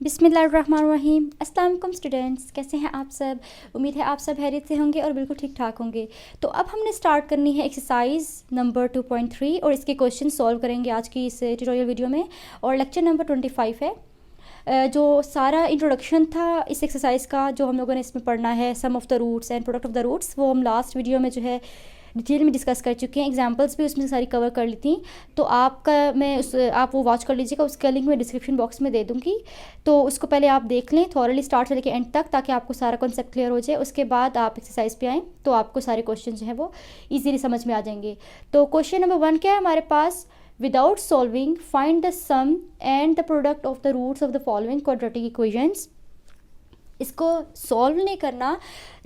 बिस्मिल्लाहिर्रहमानिर्रहीम। अस्सलाम वालेकुम स्टूडेंट्स, कैसे हैं आप सब। उम्मीद है आप सब खैरियत से होंगे और बिल्कुल ठीक ठाक होंगे। तो अब हमने स्टार्ट करनी है एक्सरसाइज नंबर 2.3 और इसके क्वेश्चन सॉल्व करेंगे आज की इस ट्यूटोरियल वीडियो में। और लेक्चर नंबर 25 है। जो सारा इंट्रोडक्शन था इस एक्सरसाइज का जो हम लोगों ने इसमें पढ़ना है, sum of the roots and product of the roots, वो हम लास्ट वीडियो में जो है डिटेल में डिस्कस कर चुके हैं। एग्जांपल्स भी उसमें सारी कवर कर ली थी। तो आप वो वॉच कर लीजिएगा, उसका लिंक मैं डिस्क्रिप्शन बॉक्स में दे दूँगी। तो उसको पहले आप देख लें थॉरली स्टार्ट से लेकर एंड तक, ताकि आपको सारा कॉन्सेप्ट क्लियर हो जाए। उसके बाद आप एक्सरसाइज पे आएँ तो आपको सारे क्वेश्चन जो है वो ईजिली समझ में आ जाएंगे। तो क्वेश्चन नंबर 1 क्या है हमारे पास, without solving find the sum and the product of the roots of the following quadratic equations. इसको सॉल्व नहीं करना,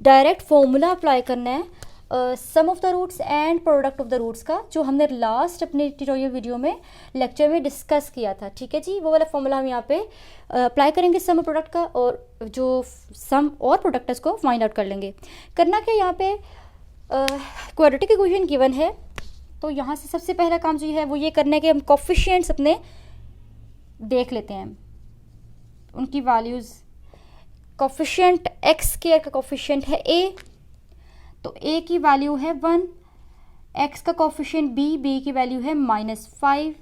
डायरेक्ट फॉर्मूला अप्लाई करना है sum of the roots and product of the roots का, जो हमने लास्ट अपने ट्यूटोरियल वीडियो में लेक्चर में डिस्कस किया था। ठीक है जी, वो वाला फॉर्मूला हम यहाँ पे अप्लाई करेंगे सम प्रोडक्ट का, और जो सम और प्रोडक्ट है उसको फाइंड आउट कर लेंगे। करना क्या, यहाँ पे क्वाड्रेटिक इक्वेशन गिवन है, तो यहाँ से सबसे पहला काम जो है वो ये करना है कि हम कोफिशिएंट्स अपने देख लेते हैं, उनकी वैल्यूज़। कोफिशिएंट एक्स स्क्वायर का कोफिशिएंट है ए, तो ए की वैल्यू है 1। एक्स का कोफिशिएंट बी की वैल्यू है -5,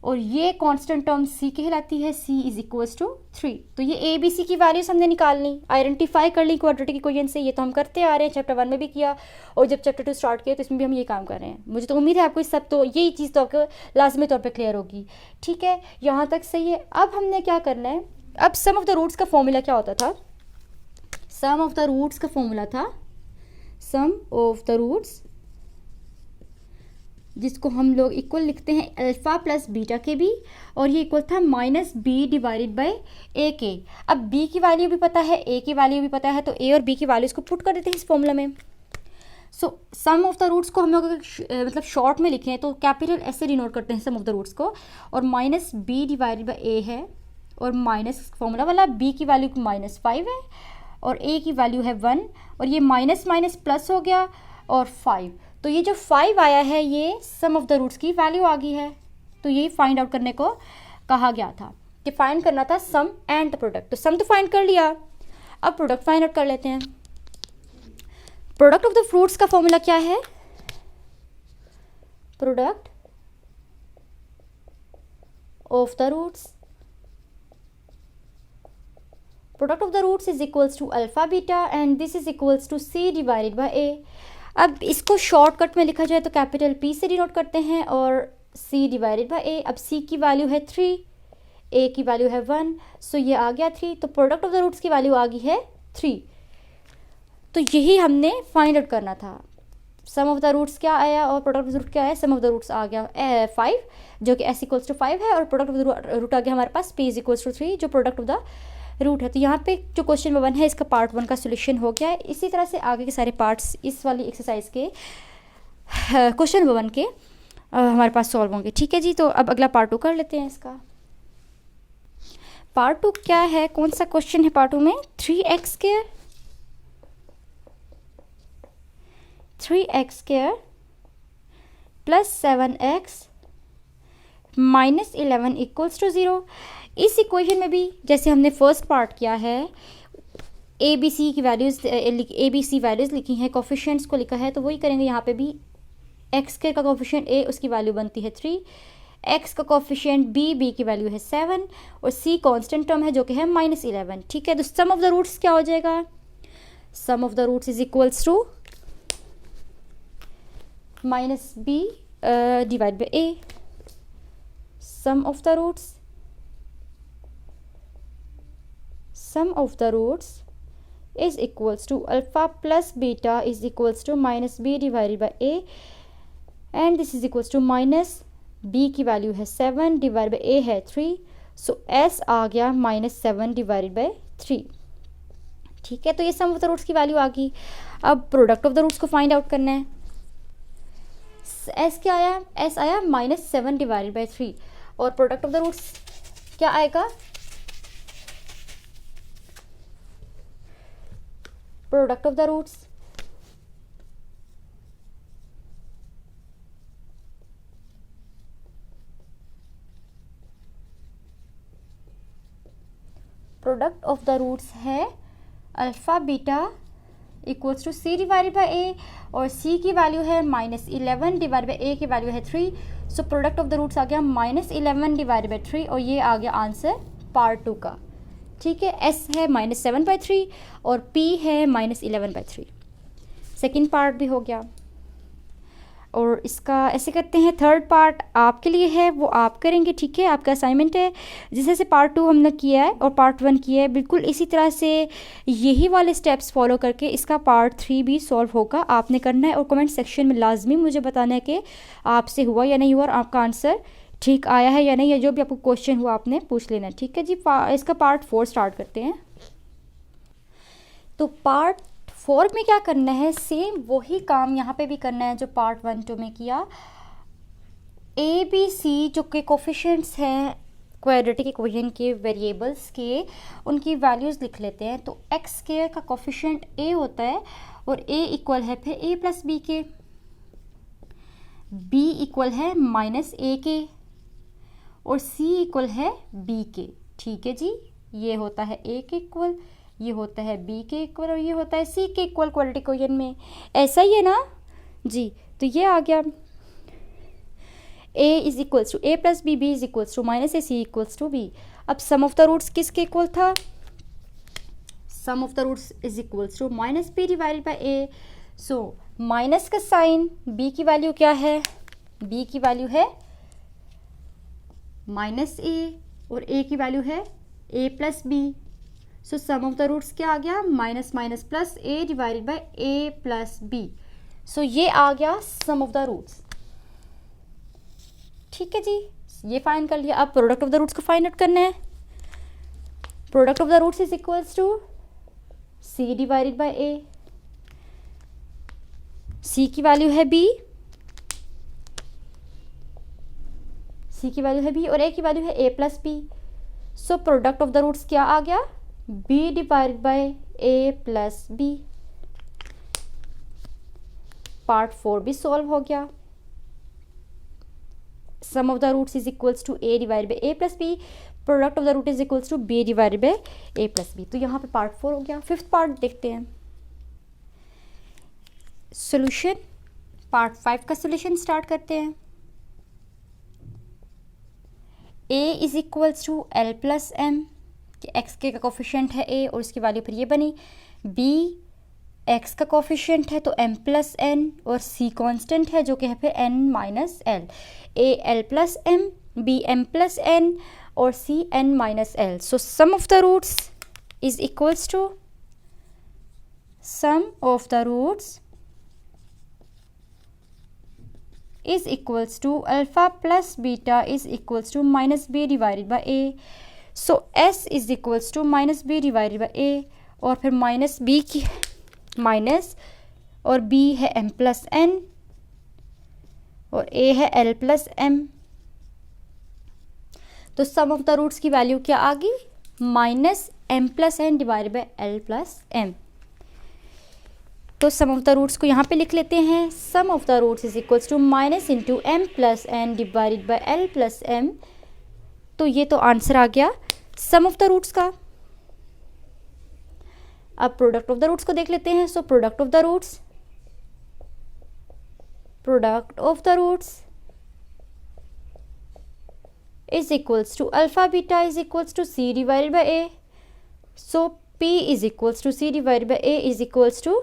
और ये कांस्टेंट टर्म सी कहलाती है, सी इज इक्वल्स टू 3। तो ये ए बी सी की वैल्यूज हमने निकालनी, आइडेंटिफाई कर ली क्वाड्रेटिक इक्वेशन से। ये तो हम करते आ रहे हैं, चैप्टर 1 में भी किया, और जब चैप्टर 2 स्टार्ट किया तो इसमें भी हम ये काम कर रहे हैं। मुझे तो उम्मीद है आपको इस सब तो यही चीज़ तो आपको लाजमी तौर पर क्लियर होगी। ठीक है, यहाँ तक सही है। अब हमने क्या करना है, अब सम ऑफ द रूट्स का फॉर्मूला क्या होता था, सम ऑफ द रूट्स का फॉर्मूला था सम ऑफ द रूट्स, जिसको हम लोग इक्वल लिखते हैं अल्फ़ा प्लस बीटा के भी, और ये इक्वल था -b डिवाइडेड बाय ए के। अब b की वैल्यू भी पता है, a की वैल्यू भी पता है, तो a और b की वैल्यूज़ को पुट कर देते हैं इस फॉर्मूला में। सो सम ऑफ द रूट्स को हम लोग मतलब शॉर्ट में लिखें तो कैपिटल ऐसे डिनोट करते हैं सम ऑफ द रूट्स को, और -b डिवाइडेड बाय a है, और माइनस फॉर्मूला वाला b की वैल्यू -5 है, और a की वैल्यू है 1, और ये माइनस माइनस प्लस हो गया, और 5। तो ये जो 5 आया है ये सम ऑफ द रूट्स की वैल्यू आ गई है। तो यही फाइंड आउट करने को कहा गया था कि फाइंड करना था सम एंड द प्रोडक्ट। तो सम तो फाइंड कर लिया, अब प्रोडक्ट फाइंड आउट कर लेते हैं। प्रोडक्ट ऑफ द फ्रूट्स का फॉर्मूला क्या है, product of the roots, product of the roots is equals to alpha beta and this is equals to C divided by a. अब इसको शॉर्टकट में लिखा जाए तो कैपिटल P से डिनोट करते हैं, और C डिवाइडेड बाय A। अब C की वैल्यू है 3, A की वैल्यू है 1, सो ये आ गया 3। तो प्रोडक्ट ऑफ द रूट्स की वैल्यू आ गई है 3। तो यही हमने फाइंड आउट करना था। सम ऑफ द रूट्स क्या आया और प्रोडक्ट ऑफ द रूट क्या है, सम ऑफ द रूट्स आ गया 5, जो कि S इक्वल्स टू 5 है, और प्रोडक्ट ऑफ द रूट आ गया हमारे पास P इज इक्वल्स टू 3, जो प्रोडक्ट ऑफ द रूट है। तो यहाँ पे जो क्वेश्चन नंबर 1 है इसका पार्ट 1 का सोल्यूशन हो गया है। इसी तरह से आगे के सारे पार्ट्स इस वाली एक्सरसाइज के क्वेश्चन नंबर 1 के हमारे पास सॉल्व होंगे। ठीक है जी, तो अब अगला पार्ट 2 कर लेते हैं इसका। पार्ट 2 क्या है, कौन सा क्वेश्चन है पार्ट 2 में, 3x square plus 7x -11 equals to 0। इस इक्वेशन में भी जैसे हमने फर्स्ट पार्ट किया है, ए बी सी वैल्यूज़ लिखी हैं, कोफिशिएंट्स को लिखा है, तो वही करेंगे यहाँ पे भी। एक्स स्क्वायर का कोफिशिएंट a, उसकी वैल्यू बनती है 3, एक्स का कोफिशिएंट b की वैल्यू है 7, और c कांस्टेंट टर्म है जो कि है -11। ठीक है, तो सम ऑफ द रूट्स क्या हो जाएगा, sum of the roots is equals to -b divide by a। Sum of the roots is equals to alpha plus beta is equals to -b divided by a, and this is equals to -b की value है 7 divide by a है 3, सो s आ गया -7 divided by 3। ठीक है, तो ये सम of the roots की value आ गई। अब प्रोडक्ट ऑफ द रूट्स को फाइंड आउट करना है। s क्या आया, s आया -7 डिवाइडेड बाई 3, और प्रोडक्ट ऑफ द रूट्स क्या आएगा, product of the roots product of the roots है alpha beta equals to C divided by ए, और सी की वैल्यू है -11 डिवाइड बाई ए की वैल्यू है 3। So product of the roots आ गया -11 डिवाइड बाई 3, और ये आ गया आंसर पार्ट 2 का। ठीक है, एस है -7/3 और पी है -11/3। सेकेंड पार्ट भी हो गया, और इसका ऐसे करते हैं, थर्ड पार्ट आपके लिए है, वो आप करेंगे। ठीक है, आपका असाइनमेंट है। जैसे पार्ट 2 हमने किया है और पार्ट 1 किया है, बिल्कुल इसी तरह से यही वाले स्टेप्स फॉलो करके इसका पार्ट 3 भी सॉल्व होगा। आपने करना है और कमेंट सेक्शन में लाजमी मुझे बताना है कि आपसे हुआ या नहीं हुआ और आपका आंसर ठीक आया है या नहीं, या जो भी आपको क्वेश्चन हुआ आपने पूछ लेना है। ठीक है जी, इसका पार्ट 4 स्टार्ट करते हैं। तो पार्ट 4 में क्या करना है, सेम वही काम यहाँ पे भी करना है जो पार्ट 1 2 में किया। ए बी सी जो के कोफिशिएंट्स हैं क्वाड्रेटिक इक्वेशन के वेरिएबल्स के, उनकी वैल्यूज़ लिख लेते हैं। तो एक्स स्क्वायर का कोफिशिएंट ए होता है, और ए इक्वल है फिर ए प्लस बी के, बी इक्वल है माइनस ए के, और सी इक्वल है बी के। ठीक है जी, ये होता है ए के इक्वल, ये होता है बी के इक्वल, और ये होता है सी के इक्वल क्वाड्रेटिक इक्वेशन में। ऐसा ही है ना जी। तो ये आ गया a is equals to a plus b, b is equals to minus a, c equals to b. अब सम ऑफ द रूट्स किसके इक्वल था, sum of the roots is equals to minus b divided by a. So minus का sign, b की value क्या है, b की value है minus ए, और a की वैल्यू है a plus b. So sum of the roots क्या आ गया, minus minus plus a divided by a plus b. So ये आ गया सम ऑफ द रूट्स। ठीक है जी, ये फाइंड कर लिया। अब प्रोडक्ट ऑफ द रूट्स को फाइंड आउट करना है। Product of the roots is equals to c divided by a, c की वैल्यू है b, c की वैल्यू है b, और a की वैल्यू है a plus b. So product of the roots क्या आ गया, b divided by a plus b. Part 4 भी सॉल्व हो गया। Sum of the roots is equals to a divided by a plus B, product of the root is equals to b divided by a plus B. तो यहाँ पे part 4 हो गया। Fifth part देखते हैं, सॉल्यूशन। पार्ट 5 का solution start करते हैं। a is equals to l plus m, x के का कोफिशिएंट है a और इसकी वैल्यू फिर ये बनी। b x का कोफिशिएंट है तो m प्लस n, और c कांस्टेंट है जो कि है फिर n minus l। a l plus m, b m plus n, और c n minus l। So sum of the roots is equals to, sum of the roots is equals to alpha plus beta is equals to minus b divided by a. So s is equals to minus b divided by ए, और फिर minus b की minus, और b है m plus n, और a है l plus m। तो सम of the roots की value क्या आ गई, minus m plus n divided by l plus m। तो सम ऑफ द रूट्स को यहाँ पे लिख लेते हैं। Sum of the roots is equals to minus into m plus n divided by l plus m। तो ये तो आंसर आ गया सम ऑफ द रूट्स का। अब प्रोडक्ट ऑफ द रूट्स को देख लेते हैं। So product of the roots, product of the roots is equals to alpha beta is equals to c divided by a। So p is equals to c divided by a is equals to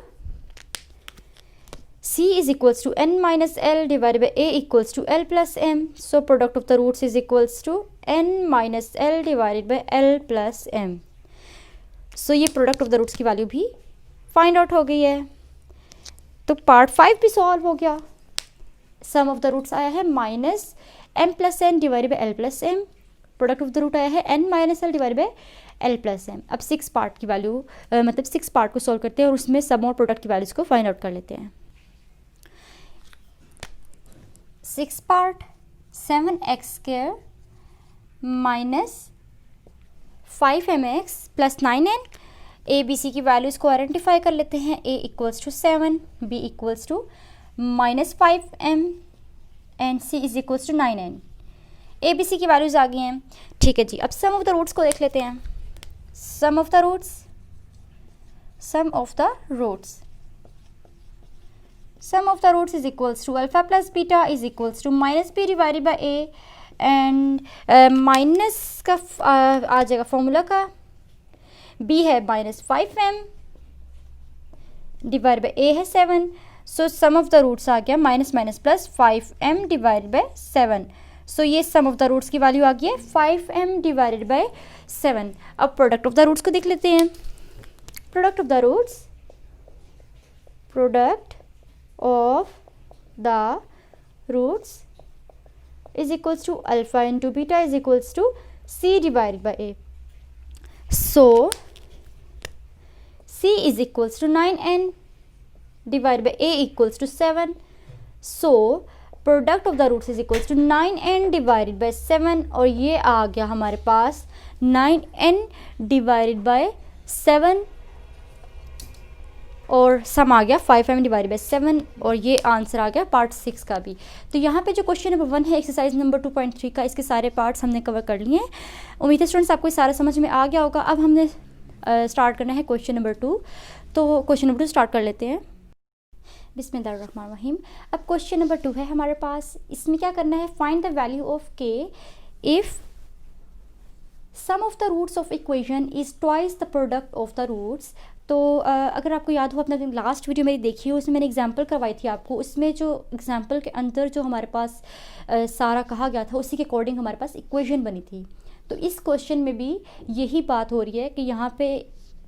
c is equals to n minus l divided by a equals to l plus m. So product of the roots is equals to n minus l divided by l plus m. So ये product of the roots की value भी find out हो गई है। तो part 5 भी solve हो गया। सम ऑफ द रूट्स आया है minus m plus n divided by l plus m। Product of the root आया है n minus l divided by l plus m। अब 6 पार्ट की वैल्यू मतलब 6 पार्ट को सॉल्व करते हैं और उसमें सम और प्रोडक्ट की वैल्यूज़ को फाइंड आउट कर लेते हैं। 6 part 7x square minus 5mx plus 9n। A B C की वैल्यूज़ को आइडेंटिफाई कर लेते हैं। a equals to 7, b equals to minus 5m and c is equals to 9n। A B C की values आ गई हैं। ठीक है जी, अब सम ऑफ द रूट्स को देख लेते हैं। sum of the roots, sum of the roots, sum of the roots is equals to alpha plus beta is equals to minus b divided by a, and minus का आ जाएगा formula का, b है -5m divide by a है 7, so sum of the roots आ गया minus minus plus 5m divide by 7, सो ये सम of the roots की value आ गई है 5m डिवाइडेड बाई 7। अब प्रोडक्ट ऑफ द रूट्स को देख लेते हैं। Product of the roots, product of the roots is equals to alpha into beta is equals to c divided by a. So c is equals to 9n divided by a equals to 7. So product of the roots is equals to 9n divided by 7, और ये आ गया हमारे पास 9n divided by 7, और सम आ गया 5m divide by 7, और ये answer आ गया पार्ट 6 का भी। तो यहाँ पे जो क्वेश्चन नंबर 1 है एक्सरसाइज नंबर 2.3 का, इसके सारे पार्ट्स हमने कवर कर लिए हैं। उम्मीद है स्टूडेंट्स आपको सारा समझ में आ गया होगा। अब हमने स्टार्ट करना है क्वेश्चन नंबर 2, तो क्वेश्चन नंबर 2 स्टार्ट कर लेते हैं। बिस्मिल्लाहिर्रहमानिर्रहीम। अब क्वेश्चन नंबर 2 है हमारे पास, इसमें क्या करना है, find the value of k if sum of the roots of equation is twice the product of the roots. तो अगर आपको याद हो, अपना लास्ट वीडियो मेरी देखी हो, उसमें मैंने एग्जांपल करवाई थी आपको। उसमें जो एग्जांपल के अंदर जो हमारे पास सारा कहा गया था, उसी के अकॉर्डिंग हमारे पास इक्वेशन बनी थी। तो इस क्वेश्चन में भी यही बात हो रही है कि यहाँ पे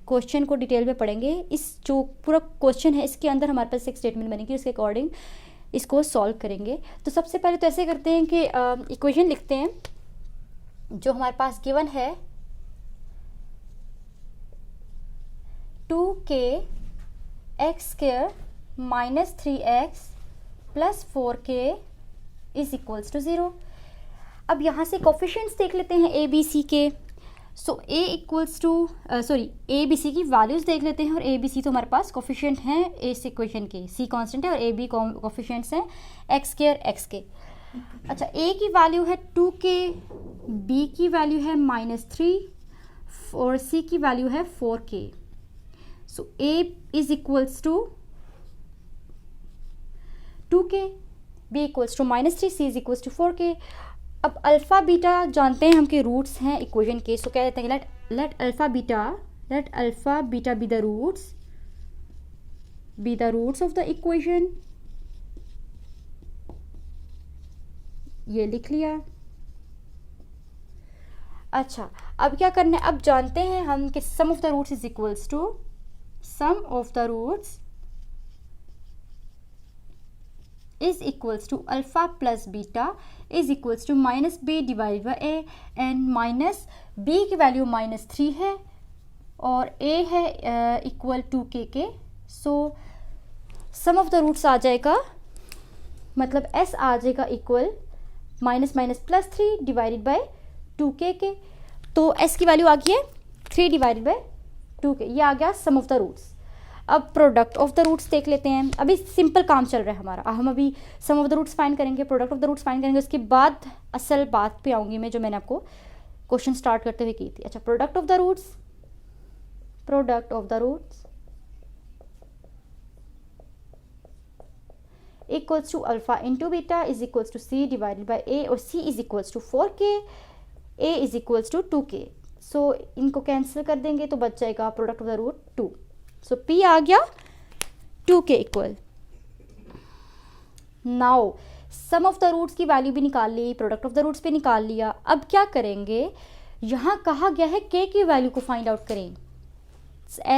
क्वेश्चन को डिटेल में पढ़ेंगे। इस जो पूरा क्वेश्चन है इसके अंदर हमारे पास एक स्टेटमेंट बनेगी, उसके अकॉर्डिंग इसको सॉल्व करेंगे। तो सबसे पहले तो ऐसे करते हैं कि इक्वेशन लिखते हैं जो हमारे पास गिवन है, 2k x square minus 3x plus 4k is equals to 0। अब यहाँ से कोफिशिएंट्स देख लेते हैं ए बी सी के। So a equals to A B C की वैल्यूज़ देख लेते हैं, और ए बी सी तो हमारे पास कोफिशिएंट हैं इस इक्वेशन के, c कांस्टेंट है और ए बी कोफिशिएंट्स हैं x स्क्वायर x के। अच्छा, a की वैल्यू है 2k, b की वैल्यू है -3 और c की वैल्यू है 4k। So a is equals to 2k, b equals to -3, c is equals to 4k। अब अल्फ़ा बीटा जानते हैं हम कि रूट्स हैं इक्वेशन के। सो क्या कहते हैं, let alpha beta be the roots of the equation. ये लिख लिया। अच्छा, अब क्या करना है, अब जानते हैं हम कि sum of the roots is equals to sum of the roots is equals to alpha plus beta is equals to minus b divide by a, and minus b की वैल्यू -3 है और ए है equal to k. So sum of the roots आ जाएगा, मतलब S आ जाएगा equal -+3 divided by 2k के। तो एस की वैल्यू आ गई है 3 डिवाइडेड बाई 2k, ये आ गया सम ऑफ द रूट्स। अब प्रोडक्ट ऑफ द रूट्स देख लेते हैं। अभी सिंपल काम चल रहा है हमारा, हम अभी sum of the roots find करेंगे, product of the roots find करेंगे, उसके बाद असल बात पे आऊँगी मैं जो मैंने आपको क्वेश्चन स्टार्ट करते हुए की थी। अच्छा, product of the roots equals to alpha into beta is equals to c divided by a, और c is equals to 4k, a is equals to 2k। So इनको कैंसिल कर देंगे तो बच जाएगा प्रोडक्ट ऑफ द रूट 2। सो p आ गया 2k equal. Now sum of the roots की वैल्यू भी निकाल ली, प्रोडक्ट ऑफ द रूट्स भी निकाल लिया। अब क्या करेंगे, यहाँ कहा गया है k की वैल्यू को फाइंड आउट करें।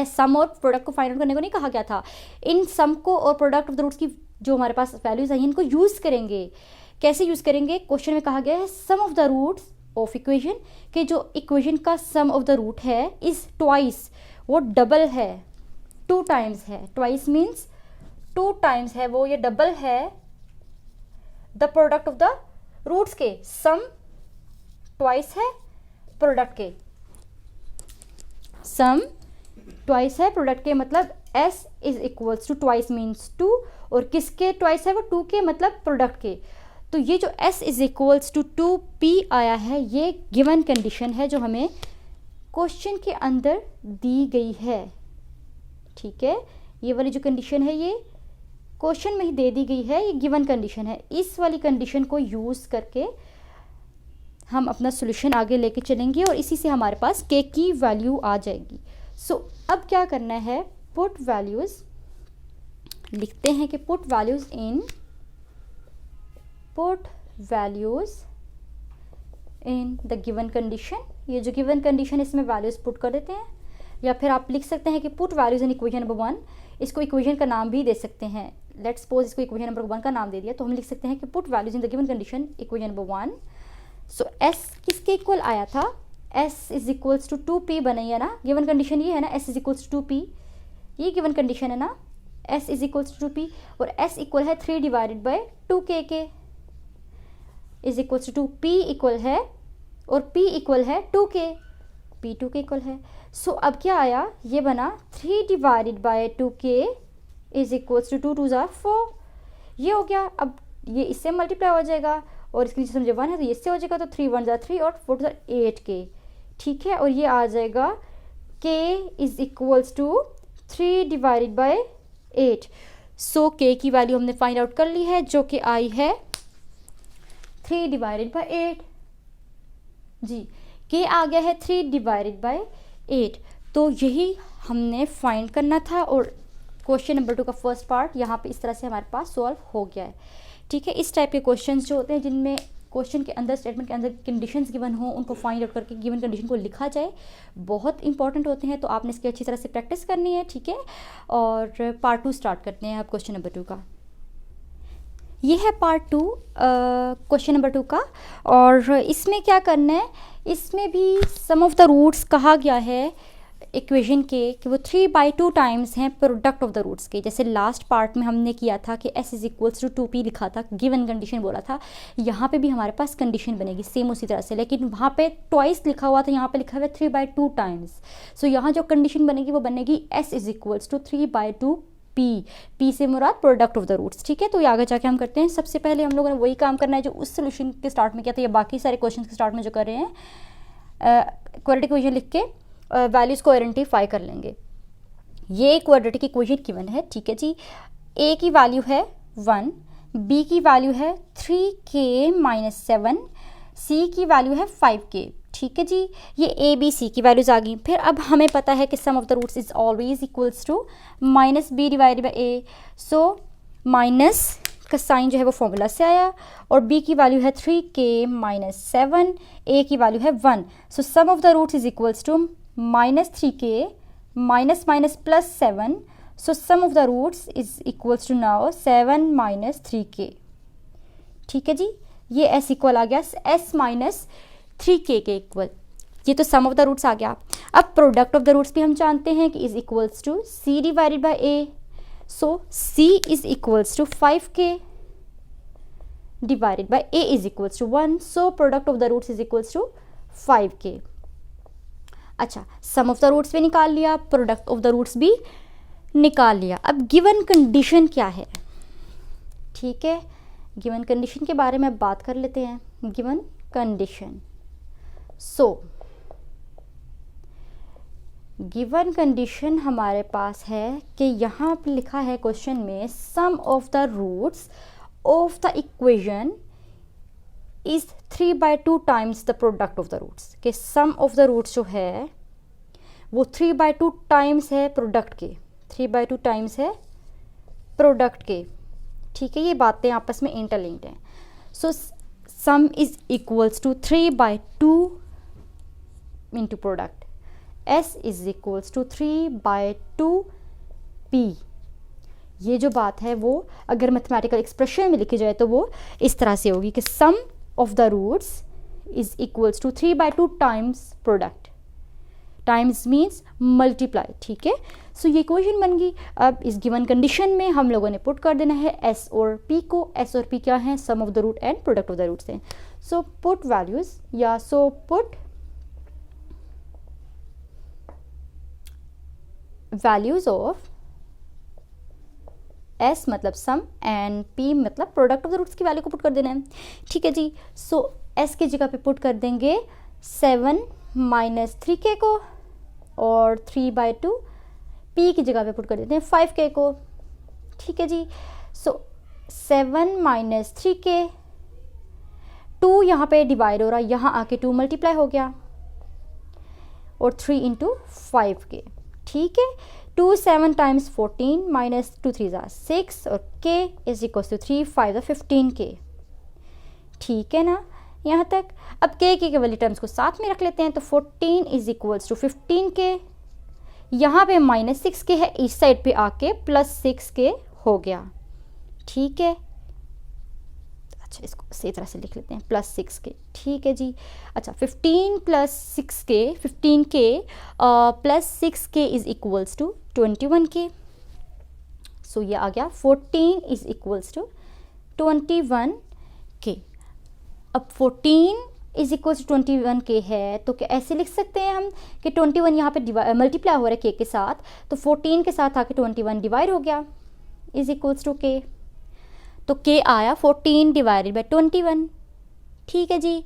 सम और प्रोडक्ट को फाइंड आउट करने को नहीं कहा गया था। इन सम को और प्रोडक्ट ऑफ द रूट्स की जो हमारे पास वैल्यूज है इनको यूज़ करेंगे। कैसे यूज़ करेंगे, क्वेश्चन में कहा गया है sum of the roots of equation, कि जो इक्वेशन का सम ऑफ द रूट है इज ट्वाइस, वो डबल है, 2 टाइम्स है। ट्वाइस मीन्स 2 टाइम्स है वो, ये डबल है the product of the roots के। सम ट्वाइस है प्रोडक्ट के, सम ट्वाइस है प्रोडक्ट के, मतलब s is equals to twice means 2, और किसके ट्वाइस है वो 2 के, मतलब प्रोडक्ट के। तो ये जो s is equals to 2p आया है, ये गिवन कंडीशन है जो हमें क्वेश्चन के अंदर दी गई है, ठीक है। ये वाली जो कंडीशन है ये क्वेश्चन में ही दे दी गई है, ये गिवन कंडीशन है। इस वाली कंडीशन को यूज़ करके हम अपना सॉल्यूशन आगे लेके चलेंगे और इसी से हमारे पास के की वैल्यू आ जाएगी। सो अब क्या करना है, पुट वैल्यूज़ लिखते हैं कि put values in the given condition. ये जो गिवन कंडीशन इसमें वैल्यूज़ पुट कर देते हैं, या फिर आप लिख सकते हैं कि put values in equation number 1। इसको इक्वेशन का नाम भी दे सकते हैं। लेट्स सपोज इसको इक्वेशन नंबर 1 का नाम दे दिया, तो हम लिख सकते हैं कि put values in the given condition equation number 1। So S किसके इक्वल आया था, S is equals to 2p बनाई है ना, गिवन कंडीशन ये है ना, S is equals to 2p, ये गिवन कंडीशन है ना, S is equals to 2p, और एस इक्वल है 3 डिवाइडेड बाय 2k के is equals to 2p equal है, और p इक्वल है 2k, p 2k इक्वल है। सो अब क्या आया, ये बना 3 divided by 2k is equals to 2 2 ज़ा 4, ये हो गया। अब ये इससे मल्टीप्लाई हो जाएगा, और इसके नीचे समझे 1 है तो ये इससे हो जाएगा, तो 3 1 ज़ा 3 और 4 2 ज़ा 8k, ठीक है। और ये आ जाएगा k is equals to 3 divided by 8। So k की वैल्यू हमने फाइंड आउट कर ली है, जो कि आई है 3 डिवाइडेड बाय 8 जी, k आ गया है 3 डिवाइडेड बाय 8। तो यही हमने फाइंड करना था, और क्वेश्चन नंबर 2 का फर्स्ट पार्ट यहाँ पे इस तरह से हमारे पास सॉल्व हो गया है, ठीक है। इस टाइप के क्वेश्चंस जो होते हैं जिनमें क्वेश्चन के अंदर, स्टेटमेंट के अंदर कंडीशंस गिवन हो, उनको फाइंड आउट करके गिवन कंडीशन को लिखा जाए, बहुत इंपॉर्टेंट होते हैं। तो आपने इसकी अच्छी तरह से प्रैक्टिस करनी है, ठीक है। और पार्ट 2 स्टार्ट करते हैं आप क्वेश्चन नंबर 2 का। ये है पार्ट 2 क्वेश्चन नंबर 2 का, और इसमें क्या करना है, इसमें भी सम ऑफ द रूट्स कहा गया है इक्वेशन के कि वो 3/2 टाइम्स हैं प्रोडक्ट ऑफ द रूट्स के। जैसे लास्ट पार्ट में हमने किया था कि s is equals to 2p लिखा था, गिवन कंडीशन बोला था। यहाँ पे भी हमारे पास कंडीशन बनेगी सेम उसी तरह से, लेकिन वहाँ पे ट्वाइस लिखा हुआ था, यहाँ पे लिखा हुआ है 3/2 टाइम्स। सो यहाँ जो कंडीशन बनेगी वो बनेगी s is equals to 3/2 p से मुराद प्रोडक्ट ऑफ द रूट्स, ठीक है। तो ये आगे जाके हम करते हैं। सबसे पहले हम लोगों ने वही काम करना है जो उस सोल्यूशन के स्टार्ट में किया था, या बाकी सारे क्वेश्चन के स्टार्ट में जो कर रहे हैं, क्वाड्रेटिक इक्वेशन लिख के वैल्यूज़ को आइडेंटिफाई कर लेंगे। ये क्वाड्रेटिक इक्वेशन गिवन है, ठीक है जी। a की वैल्यू है 1, b की वैल्यू है 3k-7, c की वैल्यू है 5k, ठीक है जी। ये a b c की वैल्यूज आ गई। फिर अब हमें पता है कि sum of the roots is always equals to -b divided by a। So minus का साइन जो है वो फॉर्मूला से आया, और b की वैल्यू है 3k-7, a की वैल्यू है 1। So sum of the roots is equals to -3k -+ 7। So sum of the roots is equals to now 7 - 3k, ठीक है जी। ये s इक्वल आ गया s - 3k के इक्वल। ये तो सम ऑफ द रूट्स आ गया। अब प्रोडक्ट ऑफ द रूट्स भी हम जानते हैं कि is equals to c divided by a। So c is equals to 5k divided by a is equals to 1। So product of the roots is equals to 5k। अच्छा, सम of the roots भी निकाल लिया, product of the roots भी निकाल लिया। अब given condition क्या है, ठीक है। गिवन कंडीशन के बारे में बात कर लेते हैं। Given condition, so given condition हमारे पास है कि यहाँ पे लिखा है क्वेश्चन में, sum of the roots of the equation is 3/2 times the product of the roots. के सम ऑफ द रूट्स जो है वो 3/2 टाइम्स है प्रोडक्ट के, 3/2 टाइम्स है प्रोडक्ट के, ठीक है। ये बातें आपस में इंटरलिंक्ड हैं। So sum is equals to 3/2 into product, s is equals to 3/2p। ये जो बात है वो अगर मैथमेटिकल एक्सप्रेशन में लिखी जाए तो वो इस तरह से होगी कि sum of the roots is equals to 3/2 times product, times means multiply, ठीक है। सो ये इक्वेशन बन गई। अब इस गिवन कंडीशन में हम लोगों ने पुट कर देना है s और p को। s और p क्या है, sum of the root and product of the roots हैं। सो पुट वैल्यूज, या so put values of s मतलब सम एंड p मतलब प्रोडक्ट ऑफ द रूट्स की वैल्यू को पुट कर देना है, ठीक है जी। सो s की जगह पे पुट कर देंगे 7 -3k को और 3/2 p की जगह पे पुट कर देते हैं 5k को। ठीक है जी। सो 7 - 3k, 2 यहाँ पे डिवाइड हो रहा है, यहाँ आके 2 मल्टीप्लाई हो गया और 3 × 5k। ठीक है। 2 7 टाइम्स 14 -2 3 6 और k is equal to 3 5 15k। ठीक है ना यहाँ तक। अब k की वाली टर्म्स को साथ में रख लेते हैं, तो 14 इज इक्वल्स टू 15k, यहाँ पे -6k है, इस साइड पे आके +6k हो गया। ठीक है। अच्छा, इसको सही तरह से लिख लेते हैं, +6k। ठीक है जी। अच्छा, 15 + 6k 15k + 6k is equals to 21k। सो ये आ गया 14 इज इक्वल्स टू 21k। अब 14 इज इक्वल्स टू 21k है, तो क्या ऐसे लिख सकते हैं हम कि 21 यहाँ पे मल्टीप्लाई हो रहा है k के साथ, तो 14 के साथ आके 21 डिवाइड हो गया, इज इक्वल्स टू k। तो k आया 14 / 21। ठीक है जी।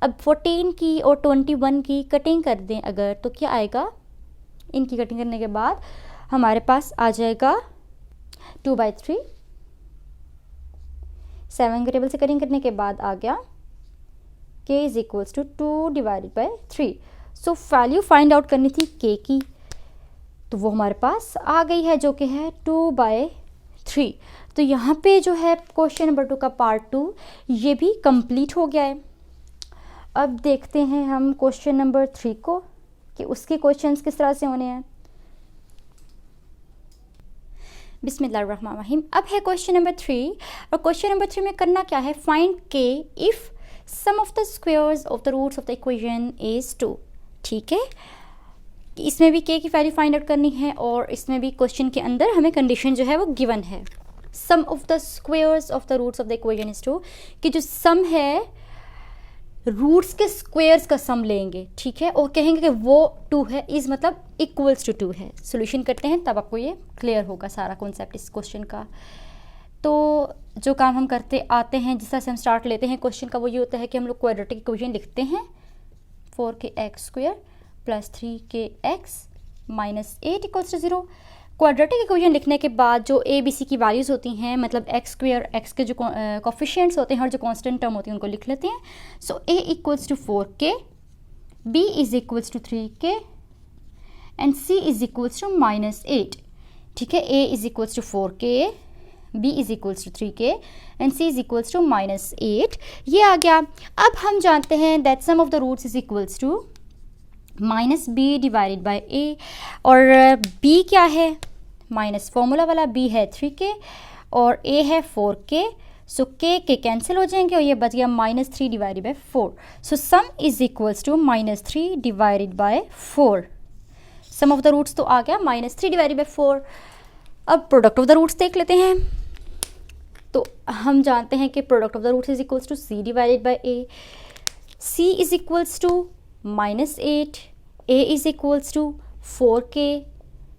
अब 14 की और 21 की कटिंग कर दें अगर, तो क्या आएगा, इनकी कटिंग करने के बाद हमारे पास आ जाएगा 2/3। 7 के टेबल से कटिंग करने के बाद आ गया k is equals to 2 / 3। So value find out करनी थी k की, तो वो हमारे पास आ गई है, जो कि है 2/3। तो यहाँ पे जो है क्वेश्चन नंबर 2 का पार्ट 2 ये भी कंप्लीट हो गया है। अब देखते हैं हम क्वेश्चन नंबर 3 को कि उसके क्वेश्चंस किस तरह से होने हैं। बिस्मिल्लाहिर्रहमानिर्रहीम। अब है क्वेश्चन नंबर 3, और क्वेश्चन नंबर 3 में करना क्या है, find k if sum of the squares of the roots of the equation is 2। ठीक है। इसमें भी k की वैल्यू फाइंड आउट करनी है, और इसमें भी क्वेश्चन के अंदर हमें कंडीशन जो है वो गिवन है। Sum of the squares of the roots of the equation is 2, कि जो सम है रूट्स के स्क्वायर्स का सम लेंगे। ठीक है। और कहेंगे कि वो 2 है, इज मतलब इक्वल्स टू 2 है। सोल्यूशन करते हैं तब आपको ये क्लियर होगा सारा कॉन्सेप्ट इस क्वेश्चन का। तो जो काम हम करते आते हैं, जिस तरह से हम स्टार्ट लेते हैं क्वेश्चन का, वो ये होता है कि हम लोग क्वाड्रेटिक इक्वेशन लिखते हैं, 4kx² + 3kx - 8 = 0। क्वाड्रेटिक इक्वेशन लिखने के बाद जो a b c की वैल्यूज़ होती हैं, मतलब x² x के जो कोफिशिएंट्स होते हैं और जो कांस्टेंट टर्म होती हैं, उनको लिख लेते हैं। सो a = 4k, b = 3k and c = -8। ठीक है। a = 4k, b = 3k and c = -8। ये आ गया। अब हम जानते हैं that sum of the roots is equals to -b / a, और b क्या है, माइनस फॉर्मूला वाला b है 3k और a है 4k। सो k के कैंसिल हो जाएंगे और ये बच गया -3 / 4। So sum is equals to -3 / 4। Sum of the roots तो आ गया -3 / 4। अब प्रोडक्ट ऑफ द रूट्स देख लेते हैं। तो हम जानते हैं कि product of the roots is equals to c / a। c is equals to -8, a is equals to 4k।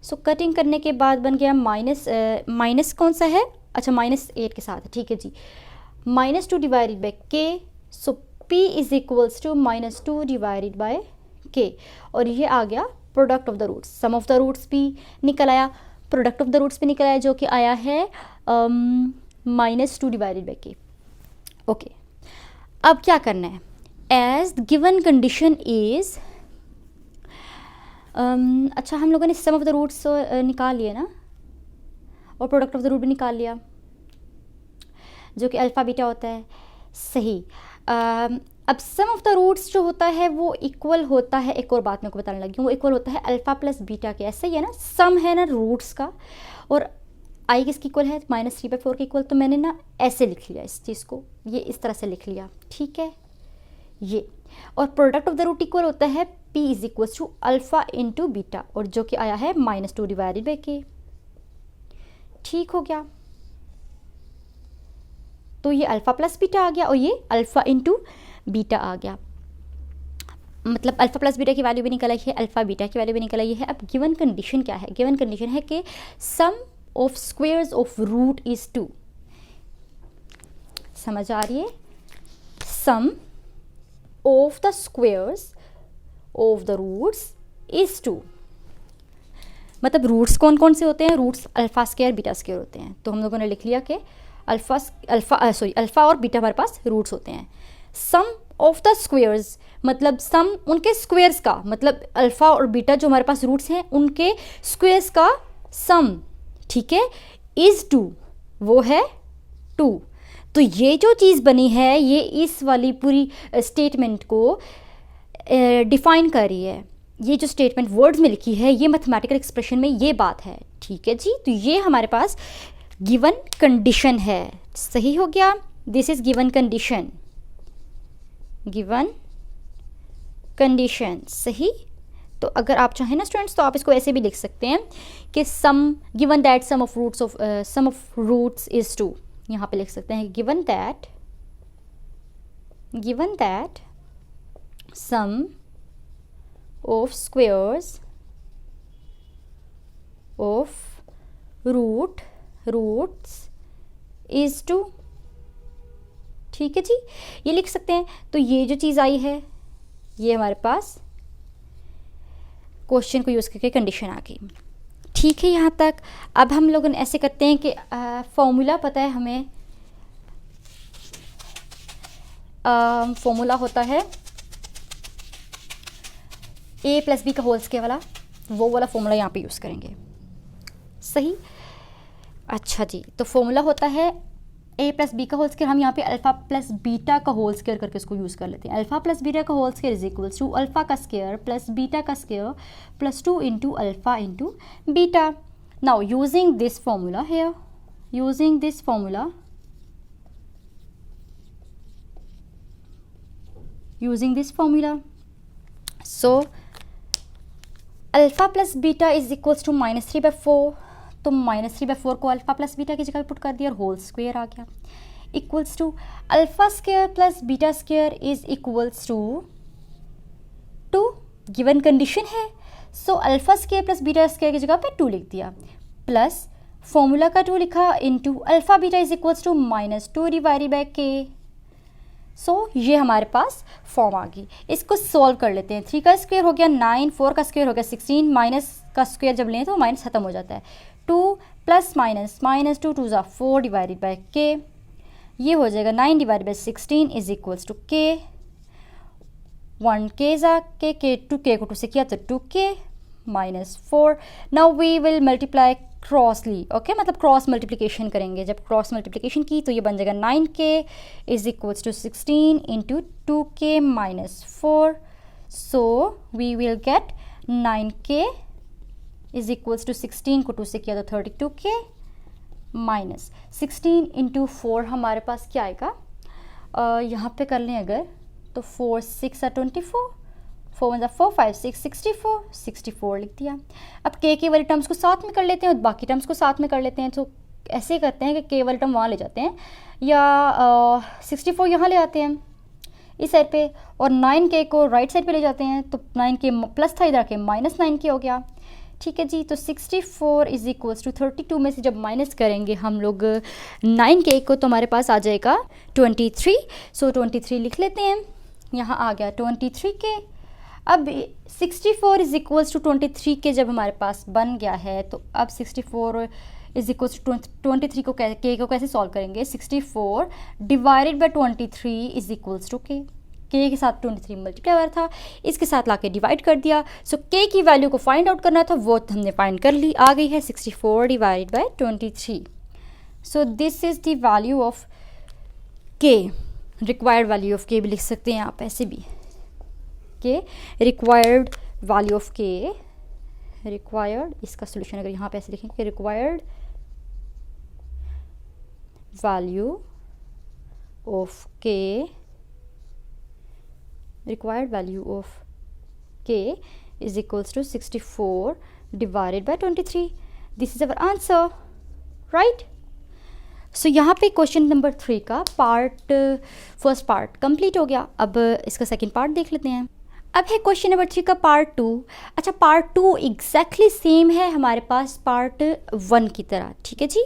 So cutting करने के बाद बन गया माइनस कौन सा है, अच्छा -8 के साथ है। ठीक है जी। -2 / k। So p is equals to -2 / k, और ये आ गया product of the roots. Sum of the roots भी निकल आया, प्रोडक्ट ऑफ द रूट्स भी निकल आया, जो कि आया है -2 / k। ओके। अब क्या करना है, एज गिवन कंडीशन इज अच्छा, हम लोगों ने सम ऑफ द रूट्स निकाल लिए ना, और प्रोडक्ट ऑफ द रूट भी निकाल लिया, जो कि अल्फ़ा बीटा होता है। सही। अब सम ऑफ द रूट्स जो होता है वो इक्वल होता है, एक और बात मेरे को बताने लगी हूँ, वो इक्वल होता है अल्फ़ा + बीटा के। ऐसा ही है ना, सम है ना रूट्स का, और आई किसकी इक्वल है, -3/4 के इक्वल। तो मैंने ना ऐसे लिख लिया इस चीज़ को, ये इस तरह से लिख लिया। ठीक है ये। और product of the root equal होता है p = अल्फ़ा × बीटा, और जो कि आया है -2 / k। ठीक हो गया। तो ये अल्फ़ा + बीटा आ गया और ये अल्फ़ा × बीटा आ गया, मतलब अल्फ़ा + बीटा की वैल्यू भी निकल आई है, अल्फ़ा बीटा की वैल्यू भी निकल आई है। अब गिवन कंडीशन क्या है, गिवन कंडीशन है कि sum of squares of root is 2। समझ आ रही है, sum of the squares of the roots is 2। मतलब रूट्स कौन कौन से होते हैं, roots alpha square beta square होते हैं। तो हम लोगों ने लिख लिया कि अल्फ़ा और बीटा हमारे पास रूट्स होते हैं। सम ऑफ द स्क्वेयर्स मतलब सम उनके स्क्वेयर्स का, मतलब अल्फ़ा और बीटा जो हमारे पास रूट्स हैं उनके स्क्वेयर्स का सम, ठीक है, इज़ 2, वो है 2। तो ये जो चीज़ बनी है ये इस वाली पूरी स्टेटमेंट को डिफाइन कर रही है। ये जो स्टेटमेंट वर्ड्स में लिखी है ये मैथमेटिकल एक्सप्रेशन में ये बात है, ठीक है जी। तो ये हमारे पास गिवन कंडीशन है, सही हो गया। This is given condition, given condition, सही। तो अगर आप चाहें ना स्टूडेंट्स तो आप इसको ऐसे भी लिख सकते हैं कि sum given that sum of roots is 2। यहाँ पे लिख सकते हैं given that sum of squares of roots is 2, ठीक है जी, ये लिख सकते हैं। तो ये जो चीज़ आई है ये हमारे पास क्वेश्चन को यूज़ करके कंडीशन आ गई, ठीक है यहाँ तक। अब हम लोग ऐसे करते हैं कि फॉर्मूला पता है हमें, फॉर्मूला होता है a प्लस बी का होल स्क्वायर वाला, वो वाला फॉर्मूला यहाँ पे यूज़ करेंगे, सही। अच्छा जी, तो फॉर्मूला होता है a प्लस बी का होल स्क्वायर, हम यहाँ पे अल्फ़ा प्लस बीटा का होल स्क्वायर करके इसको यूज़ कर लेते हैं। अल्फ़ा प्लस बीटा का whole square is equals to alpha का स्क्वायर प्लस बीटा का square plus 2 into alpha into beta. Now using this formula here, using this formula, using this formula, so alpha plus beta is equals to -3/4। तो -3/4 को alpha plus beta की जगह put कर दिया और whole square आ गया, equals to alpha square plus beta square is equals to 2। Given condition है, so alpha square plus beta square की जगह पे 2 लिख दिया, प्लस फॉर्मूला का 2 लिखा into alpha beta is equals to -2 divided by k. So ये हमारे पास फॉर्म आ गई। इसको सॉल्व कर लेते हैं। 3 का स्क्वायर हो गया 9, 4 का स्क्वायर हो गया 16, माइनस का स्क्वायर जब लें तो माइनस खत्म हो जाता है। 2 प्लस माइनस -2 2 ज़ा 4 डिवाइडेड बाय के, ये हो जाएगा 9 divided by 16 is equals to k. 1 के ज़ा के 2 के को 2 से किया तो 2k -4। Now we will multiply crossly, okay, मतलब क्रॉस मल्टीप्लिकेशन करेंगे। जब क्रॉस मल्टीप्लिकेशन की तो ये बन जाएगा 9k is equals to 16 into 2k -4। So we will get 9k is equals to 16 को 2 से किया तो 32k माइनस 16 इंटू 4 हमारे पास क्या आएगा, यहाँ पे कर लें अगर तो 4 6 24, 4 1 4 5 6 64 लिख दिया। अब के वाली टर्म्स को साथ में कर लेते हैं और बाकी टर्म्स को साथ में कर लेते हैं। तो ऐसे करते हैं कि के वाली टर्म वहाँ ले जाते हैं या 64 यहाँ ले आते हैं इस साइड पे और 9k को राइट साइड पे ले जाते हैं। तो 9k प्लस था इधर के -9k हो गया, ठीक है जी। तो 64 इज इक्वल्स टू 32 में से जब माइनस करेंगे हम लोग 9k को तो हमारे पास आ जाएगा 23। सो 23 लिख लेते हैं, यहाँ आ गया 23k। अब 64 इज इक्वल्स टू 23 के जब हमारे पास बन गया है तो अब 64 इज इक्वल्स टू 23 को के को कैसे सॉल्व करेंगे। 64 divided by 23 is equals to k के साथ 23 मल्टीप्लाई हुआ था, इसके साथ लाके डिवाइड कर दिया। सो के की वैल्यू को फाइंड आउट करना था, वो हमने फाइंड कर ली, आ गई है 64 divided by 23। So this is the value of के, रिक्वायर्ड वैल्यू ऑफ के भी लिख सकते हैं आप ऐसे भी, के रिक्वायर्ड वैल्यू ऑफ के, रिक्वायर्ड, इसका सोल्यूशन अगर यहाँ पे ऐसे लिखेंगे रिक्वायर्ड वैल्यू ऑफ के, required value of k is equals to 64 divided by 23. This is our answer, right? So यहाँ पे क्वेश्चन नंबर 3 का फर्स्ट पार्ट कंप्लीट हो गया। अब इसका सेकंड पार्ट देख लेते हैं। अब है क्वेश्चन नंबर 3 का पार्ट 2। अच्छा, पार्ट 2 एग्जैक्टली सेम है हमारे पास पार्ट 1 की तरह, ठीक है जी।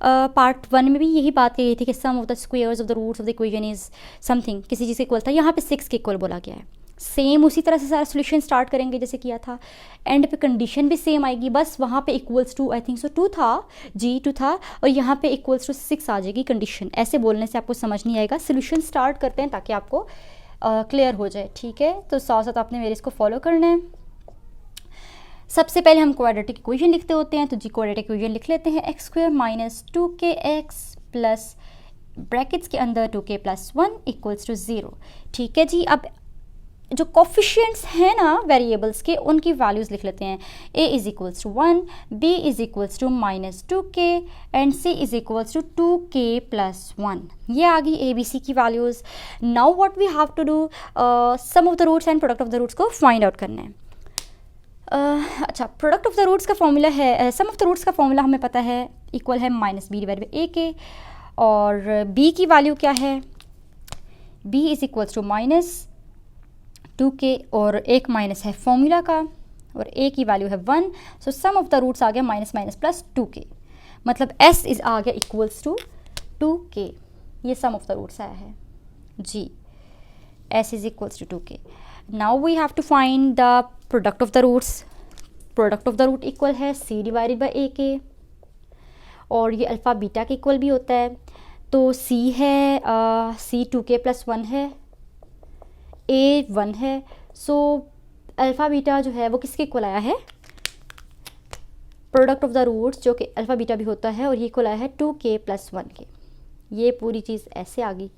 पार्ट 1 में भी यही बात कही थी कि sum of the squares of the roots of the equation is something, किसी चीज़ के इक्वल था, यहाँ पे 6 के इक्वल बोला गया है। सेम उसी तरह से सारा सोल्यूशन स्टार्ट करेंगे जैसे किया था। एंड पे कंडीशन भी सेम आएगी, बस वहाँ पे equals to I think so 2 था, जी 2 था, और यहाँ पे इक्वल्स टू 6 आ जाएगी कंडीशन। ऐसे बोलने से आपको समझ नहीं आएगा। सोल्यूशन स्टार्ट करते हैं ताकि आपको क्लियर हो जाए, ठीक है। तो साथ साथ आपने मेरे इसको फॉलो करना है। सबसे पहले हम क्वाड्रेटिक इक्वेशन लिखते होते हैं, तो जी क्वाड्रेटिक इक्वेशन लिख लेते हैं। X square minus 2kx plus brackets के अंदर 2k प्लस 1 इक्वल्स टू 0, ठीक है जी। अब जो कोफिशिएंट्स हैं ना वेरिएबल्स के, उनकी वैल्यूज़ लिख लेते हैं। a is equals to 1, b is equals to minus 2k and c is equals to 2k plus 1। ये आ गई a b c की values. Now what we have to do, sum of the roots and product of the roots को find out करना है। अच्छा, product of the roots का formula है, सम ऑफ द रूट्स का फॉर्मूला हमें पता है, इक्वल है minus b divide by a के। और b की वैल्यू क्या है, b is equals to minus 2k और एक माइनस है फॉर्मूला का, और a की वैल्यू है 1। So sum of the roots आ गया माइनस माइनस प्लस 2k, मतलब s इज़ आ गया इक्वल्स टू 2k। ये सम ऑफ द रूट्स आया है जी, s is equals to 2k। Now we have to find the product of the roots. Product of the root equal है c divided by a के, और ये alpha beta के equal भी होता है। तो c है c 2k प्लस 1 है, a 1 है। सो अल्फ़ा बीटा जो है वो किसके इक्वल आया है, प्रोडक्ट ऑफ द रूट्स जो कि अल्फ़ा बीटा भी होता है, और ये इक्वल आया है 2k प्लस 1 के। ये पूरी चीज़ ऐसे आ गई।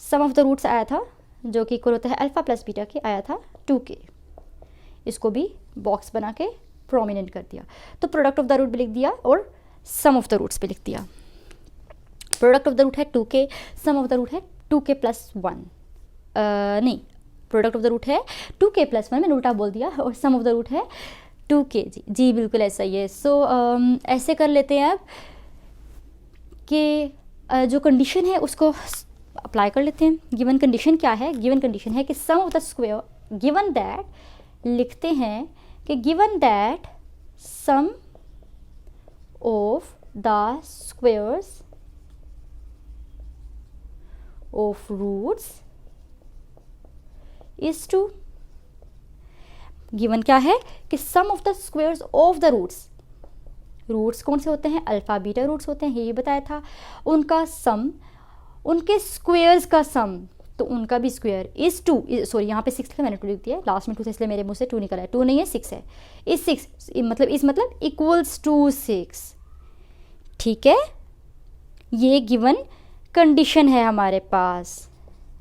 सम ऑफ द रूट्स आया था जो कि इक्वल होता है अल्फ़ा प्लस बीटा के, आया था 2k। इसको भी बॉक्स बना के प्रोमिनेंट कर दिया। तो प्रोडक्ट ऑफ द रूट भी लिख दिया और सम ऑफ द रूट्स भी लिख दिया। प्रोडक्ट ऑफ द रूट है 2k, some of the root है 2k प्लस 1, नहीं, प्रोडक्ट ऑफ द रूट है 2k प्लस 1, मैंने उल्टा बोल दिया, और सम ऑफ द रूट है 2k। जी जी बिल्कुल ऐसा ही है। सो ऐसे कर लेते हैं अब कि जो कंडीशन है उसको अप्लाई कर लेते हैं। गिवन कंडीशन क्या है, गिवन कंडीशन है कि sum of the square, given that लिखते हैं कि given that sum of the squares of roots is 2। Given क्या है कि sum of the squares of the roots, roots कौन से होते हैं, अल्फा बीटा रूट्स होते हैं, ये बताया था। उनका सम, उनके स्क्वायर्स का सम, तो उनका भी स्क्वायर इज 2। सॉरी यहाँ पे 6 लिखा, मैंने 2 लिख दिया, लास्ट में 2 था इसलिए मेरे मुंह से 2 निकला है। 2 नहीं है, 6 है। इस 6 मतलब इक्वल्स टू 6, ठीक है। ये गिवन कंडीशन है हमारे पास,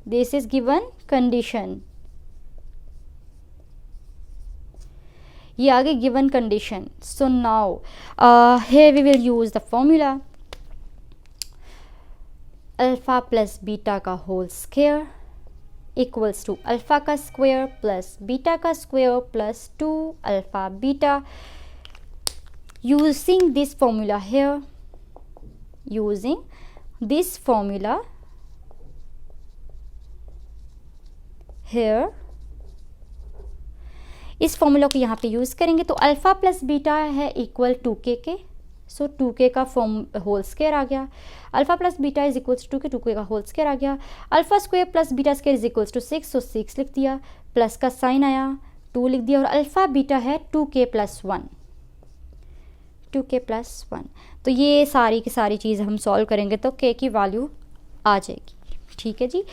दिस इज गिवन कंडीशन। ये आगे given condition. So now here we will use the formula alpha plus beta का whole square equals to alpha का स्क्वायर प्लस बीटा का square plus 2 alpha beta. using this formula here, using this formula here, इस formula को यहाँ पे use करेंगे तो alpha plus beta है इक्वल 2k के। सो 2k का होल स्क्वायर आ गया। Alpha plus beta is equals to 2k का होल स्क्वायर आ गया। Alpha square plus beta square is equals to 6, so 6 लिख दिया, प्लस का साइन आया, 2 लिख दिया, और अल्फ़ा बीटा है 2k प्लस 1, 2k प्लस 1। तो ये सारी की सारी चीज़ हम सॉल्व करेंगे तो k की वैल्यू आ जाएगी, ठीक है जी।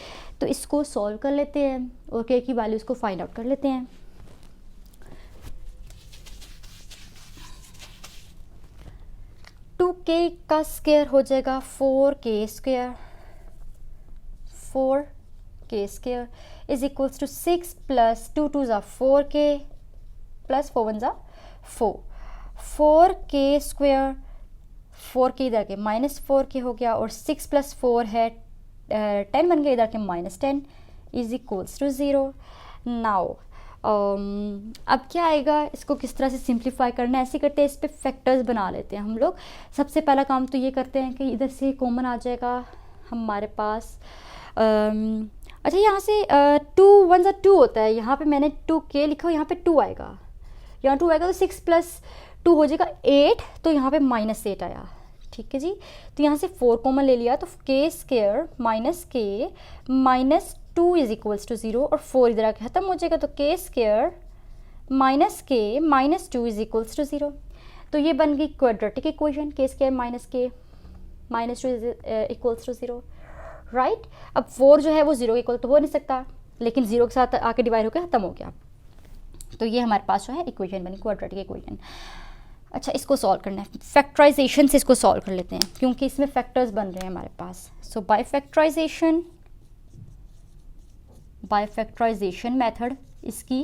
तो इसको सॉल्व कर लेते हैं और k की वैल्यूज़ को फाइंड आउट कर लेते हैं। k का स्क्वायर हो जाएगा 4k square, 4k square is equals to 6 plus 2 2 ज़ा 4k प्लस 4 1 ज़ा 4, 4k स्क्वायर, 4k इधर के माइनस 4k हो गया, और 6 प्लस 4 है 10 बन गया, इधर के minus 10 is equals to 0। Now अब क्या आएगा, इसको किस तरह से सिंप्लीफाई करना है, ऐसे करते हैं, इस पे फैक्टर्स बना लेते हैं हम लोग। सबसे पहला काम तो ये करते हैं कि इधर से कॉमन आ जाएगा हमारे पास। अच्छा, यहाँ से 2 1 ज़ा 2 होता है, यहाँ पे मैंने 2k लिखा, यहाँ पे 2 आएगा, यहाँ 2 आएगा, तो 6 प्लस 2 हो जाएगा 8, तो यहाँ पे माइनस 8 आया, ठीक है जी। तो यहाँ से 4 कॉमन ले लिया, तो k square minus k minus 2 is equals to 0 और 4 इधर आके ख़त्म हो जाएगा, तो k square minus k minus 2 is equals to 0। तो ये बन गई quadratic equation, k square minus k minus 2 is equals to 0, right. अब 4 जो है वो 0 के इक्वल तो हो नहीं सकता, लेकिन 0 के साथ आके डिवाइड होकर ख़त्म हो गया। तो ये हमारे पास जो है इक्वेशन बनी, क्वाड्रेटिक इक्वेशन। अच्छा, इसको सॉल्व करना है, फैक्टराइजेशन से इसको सॉल्व कर लेते हैं, क्योंकि इसमें फैक्टर्स बन रहे हैं हमारे पास। सो बाय फैक्टराइजेशन मेथड इसकी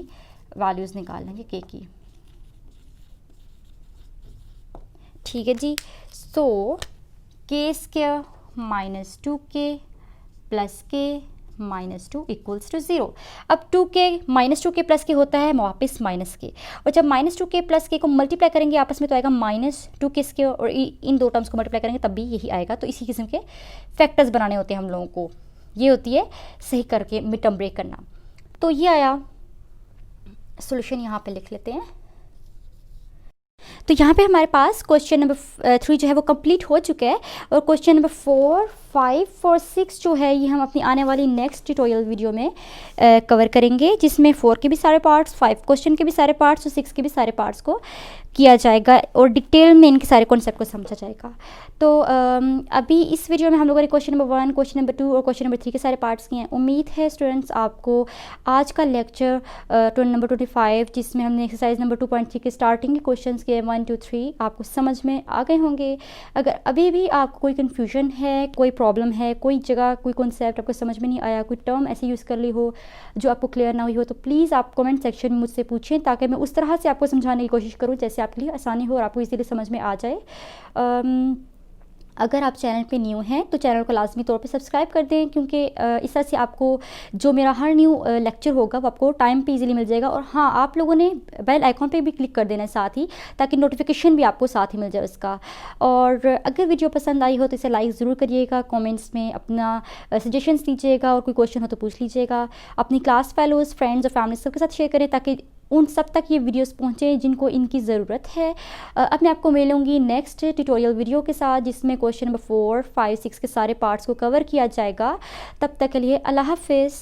वैल्यूज़ निकाल लेंगे के की, ठीक है जी। सो के स्क्वायर माइनस 2k प्लस के माइनस 2 इक्वल्स टू 0। अब 2k माइनस 2k प्लस के होता है वापस माइनस के, और जब माइनस 2k प्लस के को मल्टीप्लाई करेंगे आपस में तो आएगा माइनस 2k स्क्वायर, और इन दो टर्म्स को मल्टीप्लाई करेंगे तब भी यही आएगा। तो इसी किस्म के फैक्टर्स बनाने होते हैं हम लोगों को, ये होती है सही करके मिड टर्म ब्रेक करना। तो ये आया सोल्यूशन, यहाँ पे लिख लेते हैं। तो यहाँ पे हमारे पास क्वेश्चन नंबर 3 जो है वो कंप्लीट हो चुका है, और क्वेश्चन नंबर 4, 5 और 6 जो है ये हम अपनी आने वाली नेक्स्ट ट्यूटोरियल वीडियो में कवर करेंगे, जिसमें 4 के भी सारे पार्ट्स, 5 क्वेश्चन के भी सारे पार्ट्स और 6 के भी सारे पार्ट्स को किया जाएगा, और डिटेल में इनके सारे कॉन्सेप्ट को समझा जाएगा। तो अभी इस वीडियो में हम लोगों ने क्वेश्चन नंबर 1, क्वेश्चन नंबर 2 और क्वेश्चन नंबर 3 के सारे पार्ट्स किए हैं। उम्मीद है स्टूडेंट्स आपको आज का लेक्चर नंबर 25, जिसमें हमने एक्सरसाइज नंबर 2.3 के स्टार्टिंग के क्वेश्चंस किए 1, 2, 3 आपको समझ में आ गए होंगे। अगर अभी भी आपको कोई कन्फ्यूजन है, कोई प्रॉब्लम है, कोई जगह कोई कॉन्सेप्ट आपको समझ में नहीं आया, कोई टर्म ऐसे यूज़ कर ली हो जो आपको क्लियर ना हुई हो, तो प्लीज़ आप कमेंट सेक्शन में मुझसे पूछें, ताकि मैं उस तरह से आपको समझाने की कोशिश करूँ जैसे आपके लिए आसानी हो और आपको इजीली समझ में आ जाए। अगर आप चैनल पे न्यू हैं तो चैनल को लाजमी तौर पे सब्सक्राइब कर दें, क्योंकि इस तरह से आपको जो मेरा हर न्यू लेक्चर होगा वो आपको टाइम पे इजीली मिल जाएगा। और हाँ, आप लोगों ने बेल आइकॉन पे भी क्लिक कर देना है साथ ही, ताकि नोटिफिकेशन भी आपको साथ ही मिल जाए उसका। और अगर वीडियो पसंद आई हो तो इसे लाइक ज़रूर करिएगा, कमेंट्स में अपना सजेशंस दीजिएगा, और कोई क्वेश्चन हो तो पूछ लीजिएगा। अपनी क्लास फेलोज़, फ्रेंड्स और फैमिली सबके साथ शेयर करें, ताकि उन सब तक ये वीडियोस पहुँचे जिनको इनकी ज़रूरत है। अब मैं आपको मिलूँगी नेक्स्ट ट्यूटोरियल वीडियो के साथ, जिसमें क्वेश्चन नंबर 4, 5, 6 के सारे पार्ट्स को कवर किया जाएगा। तब तक के लिए अल्लाह हाफिज़।